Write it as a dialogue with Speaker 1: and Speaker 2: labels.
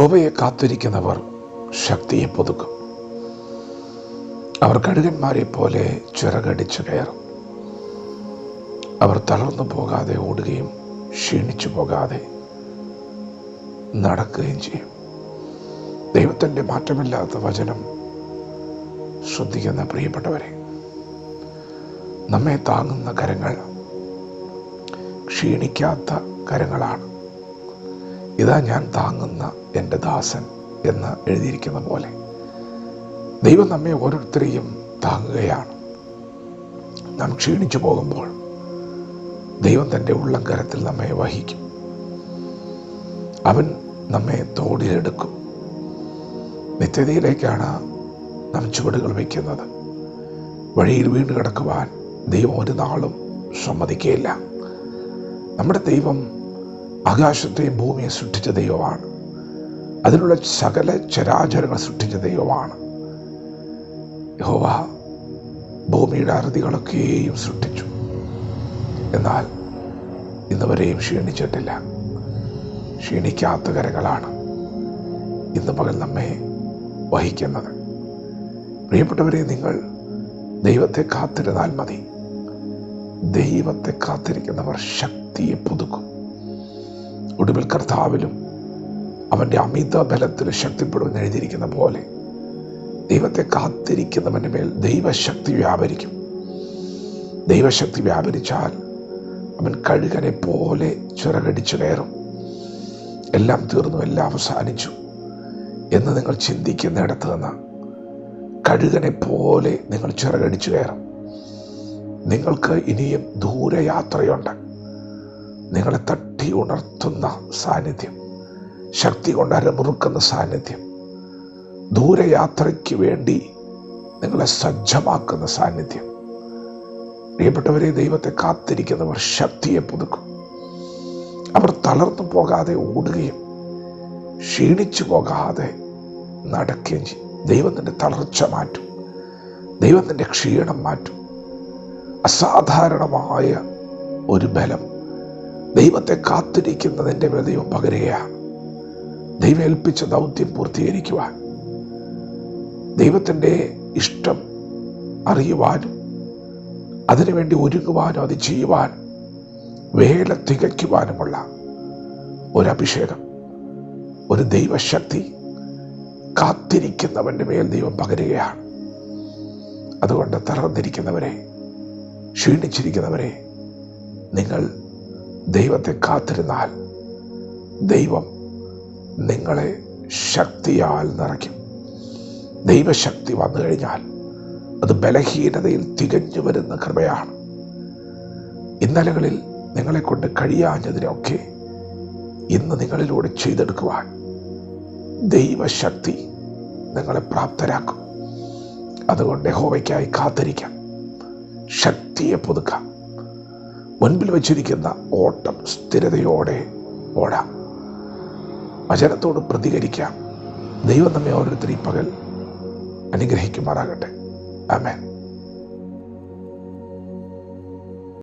Speaker 1: യഹോവയെ കാത്തിരിക്കുന്നവർ ശക്തിയെ പുതുക്കും. അവർ കഴുകന്മാരെ പോലെ ചിറകടിച്ചു കയറും. അവർ തളർന്നു പോകാതെ ഓടുകയും ക്ഷീണിച്ചു പോകാതെ നടക്കുകയും ചെയ്യും. ദൈവത്തിൻ്റെ മാറ്റമില്ലാത്ത വചനം ശ്രദ്ധിക്കുന്ന പ്രിയപ്പെട്ടവരെ, നമ്മെ താങ്ങുന്ന കരങ്ങൾ ക്ഷീണിക്കാത്ത കരങ്ങളാണ്. ഇതാ ഞാൻ താങ്ങുന്ന എൻ്റെ ദാസൻ എന്ന് എഴുതിയിരിക്കുന്ന പോലെ ദൈവം നമ്മെ ഓരോരുത്തരെയും താങ്ങുകയാണ്. നാം ക്ഷീണിച്ചു പോകുമ്പോൾ ദൈവം തൻ്റെ ഉള്ളം കരത്തിൽ നമ്മെ വഹിക്കും. അവൻ നമ്മെ തോളിലെടുക്കും. നിത്യതയിലേക്കാണ് നാം ചുവടുകൾ വയ്ക്കുന്നത്. വഴിയിൽ വീണ് കിടക്കുവാൻ ദൈവം ഒരു നാളും സമ്മതിക്കുകയില്ല. നമ്മുടെ ദൈവം ആകാശത്തെയും ഭൂമിയെ സൃഷ്ടിച്ച ദൈവമാണ്. അതിലുള്ള സകല ചരാചരങ്ങൾ സൃഷ്ടിച്ച ദൈവമാണ്. യഹോവ ഭൂമിയുടെ അറുതികളൊക്കെയും സൃഷ്ടിച്ചു. എന്നാൽ ഇന്നുവരെയും ക്ഷീണിച്ചിട്ടില്ല. ക്ഷീണിക്കാത്ത കരങ്ങളാണ് ഇന്ന് പകൽ നമ്മെ വഹിക്കുന്നത്. പ്രിയപ്പെട്ടവരെ, നിങ്ങൾ ദൈവത്തെ കാത്തിരുന്നാൽ മതി. ദൈവത്തെ കാത്തിരിക്കുന്നവർ ശക്തിയെ പുതുക്കും. ഒടുവിൽ കർത്താവിലും അവൻ്റെ അമിത ബലത്തിൽ ശക്തിപ്പെടുമെന്ന് എഴുതിയിരിക്കുന്ന പോലെ ദൈവത്തെ കാത്തിരിക്കുന്നവൻ്റെ മേൽ ദൈവശക്തി വ്യാപരിക്കും. ദൈവശക്തി വ്യാപരിച്ചാൽ അവൻ കഴുകനെ പോലെ ചിറകടിച്ചു കയറും. എല്ലാം തീർന്നു, എല്ലാം അവസാനിച്ചു എന്ന് നിങ്ങൾ ചിന്തിക്കുന്നിടത്ത് നിന്ന് കഴുകനെ പോലെ നിങ്ങൾ ചിറകടിച്ചു കയറും. നിങ്ങൾക്ക് ഇനിയും ദൂരയാത്രയുണ്ട്. നിങ്ങളെ തട്ടി ഉണർത്തുന്ന സാന്നിധ്യം, ശക്തി കൊണ്ട് അരമുറുക്കുന്ന സാന്നിധ്യം, ദൂരയാത്രയ്ക്ക് വേണ്ടി നിങ്ങളെ സജ്ജമാക്കുന്ന സാന്നിധ്യം. പ്രിയപ്പെട്ടവരെ, ദൈവത്തെ കാത്തിരിക്കുന്നവർ ശക്തിയെ പുതുക്കും. അവർ തളർന്നു പോകാതെ ഓടുകയും ക്ഷീണിച്ചു പോകാതെ നടക്കുകയും ചെയ്യും. ദൈവത്തിൻ്റെ തളർച്ച മാറ്റും. ദൈവത്തിൻ്റെ ക്ഷീണം മാറ്റും. അസാധാരണമായ ഒരു ബലം ദൈവത്തെ കാത്തിരിക്കുന്നതിൻ്റെ മേൽ ദൈവം പകരുകയാണ്. ദൈവം ഏൽപ്പിച്ച ദൗത്യം പൂർത്തീകരിക്കുവാൻ, ദൈവത്തിൻ്റെ ഇഷ്ടം അറിയുവാനും അതിനുവേണ്ടി ഒരുങ്ങുവാനും അത് ചെയ്യുവാൻ വേല തികയ്ക്കുവാനുമുള്ള ഒരഭിഷേകം, ഒരു ദൈവശക്തി കാത്തിരിക്കുന്നവൻ്റെ മേൽ ദൈവം പകരുകയാണ്. അതുകൊണ്ട് തളർന്നിരിക്കുന്നവരെ, ക്ഷീണിച്ചിരിക്കുന്നവരെ, നിങ്ങൾ ദൈവത്തെ കാത്തിരുന്നാൽ ദൈവം നിങ്ങളെ ശക്തിയാൽ നിറയ്ക്കും. ദൈവശക്തി വന്നു കഴിഞ്ഞാൽ അത് ബലഹീനതയിൽ തികഞ്ഞു വരുന്ന കൃപയാണ്. ഇന്നലകളിൽ നിങ്ങളെ കൊണ്ട് കഴിയാഞ്ഞതിനൊക്കെ ഇന്ന് നിങ്ങളിലൂടെ ചെയ്തെടുക്കുവാൻ ദൈവശക്തി നിങ്ങളെ പ്രാപ്തരാക്കും. അതുകൊണ്ട് യഹോവയ്ക്കായി കാത്തിരിക്കാം, ശക്തിയെ പുതുക്കാം. മുൻപിൽ വച്ചിരിക്കുന്ന ഓട്ടം സ്ഥിരതയോടെ ഓടാം. വചനത്തോട് പ്രതികരിക്കാം. ദൈവം നമ്മെ ഓരോരുത്തരും പകൽ അനുഗ്രഹിക്കുമാറാകട്ടെ. ആമേൻ.